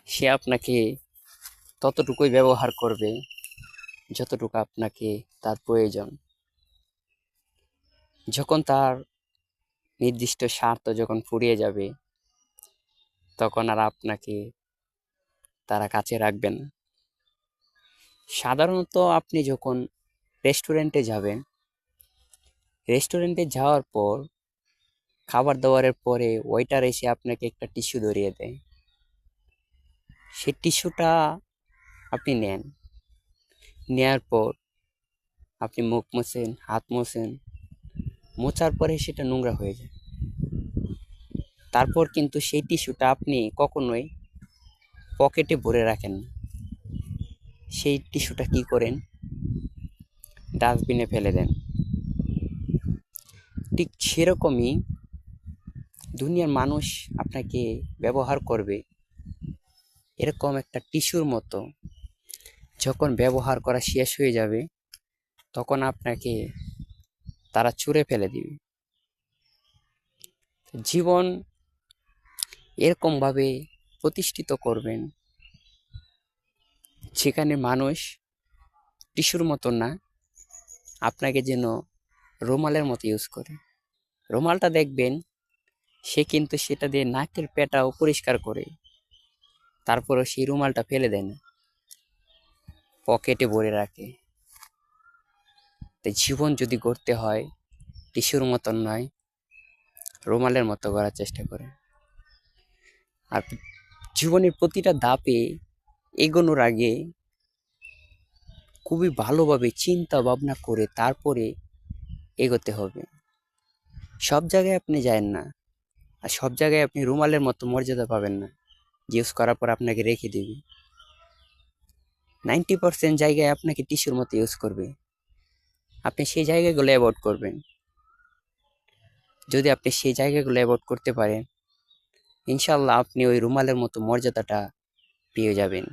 সে আপনাকে ততটুকুই ব্যবহার করবে যতটুকু আপনাকে তার প্রয়োজন। যখন তার নির্দিষ্ট স্বার্থ যখন ফুরিয়ে যাবে, তখন আর আপনাকে তারা কাছে রাখবে না। সাধারণত আপনি যখন রেস্টুরেন্টে যাবেন, রেস্টুরেন্টে যাওয়ার পর খাবার দাবারের পরে ওয়েটার এসে আপনাকে একটা টিস্যু ধরিয়ে দেয়। সেই টিস্যুটা আপনি নেন, নেয়ার পর আপনি মুখ মুছেন, হাত মুছেন, মোছার পরে সেটা নোংরা হয়ে যায়। তারপর কিন্তু সেই টিস্যুটা আপনি কখনোই পকেটে ভরে রাখেন না। সেই টিস্যুটা কি করেন? ডাস্টবিনে ফেলে দেন। ঠিক সেরকমই দুনিয়ার মানুষ আপনাকে ব্যবহার করবে এরকম একটা টিস্যুর মতো। যখন ব্যবহার করা শেষ হয়ে যাবে, তখন আপনাকে তারা ছুঁড়ে ফেলে দিবে। জীবন এরকমভাবে প্রতিষ্ঠিত করবেন যেখানে মানুষ টিস্যুর মতো না, আপনাকে যেন রুমালের মতো ইউজ করে। রুমালটা দেখবেন সে কিন্তু সেটা দিয়ে নাকের পেটাও পরিষ্কার করে, তারপরও সেই রুমালটা ফেলে দেয় না, পকেটে ভরে রাখে। তাই জীবন যদি গড়তে হয় টিস্যুর মতন নয়, রুমালের মতো গড়ার চেষ্টা করে। আর জীবনের প্রতিটা ধাপে এগোনোর আগে খুবই ভালোভাবে চিন্তা ভাবনা করে তারপরে এগোতে হবে। সব জায়গায় আপনি যায়েন না, আর সব জায়গায় আপনি রুমালের মতো মর্যাদা পাবেন না, ইউজ করার পর আপনাকে রেখে দিবে। 90% জায়গায় আপনাকে টিস্যুর মতো ইউজ করবে। আপনি সেই জায়গাগুলো অ্যাভয়েড করবেন। যদি আপনি সেই জায়গাগুলো অ্যাভয়েড করতে পারেন, ইনশাল্লাহ আপনি ওই রুমালের মতো মর্যাদাটা পেয়ে যাবেন।